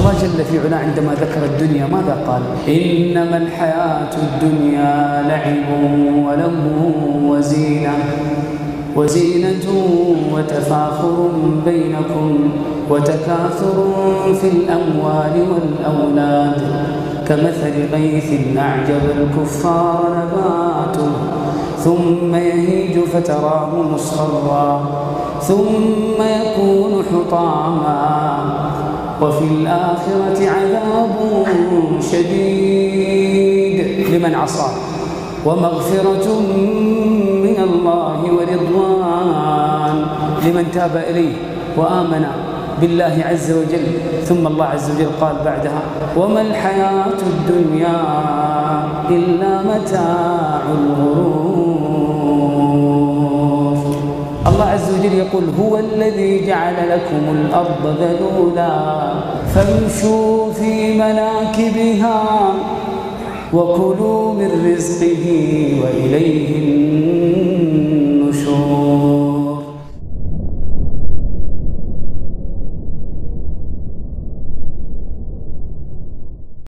الله جل في علاه عندما ذكر الدنيا ماذا قال؟ إنما الحياة الدنيا لعب ولهو وزينة وتفاخر بينكم وتكاثر في الأموال والأولاد كمثل غيث أعجب الكفار نباته ثم يهيج فتراه مصفرا ثم يكون حطاما وفي الآخرة عذاب شديد لمن عصاه ومغفرة من الله ورضوان لمن تاب إليه وآمن بالله عز وجل. ثم الله عز وجل قال بعدها وما الحياة الدنيا إلا متاع الغرور. الله عز وجل يقول هو الذي جعل لكم الأرض ذلولا فامشوا في مناكبها وكلوا من رزقه وإليه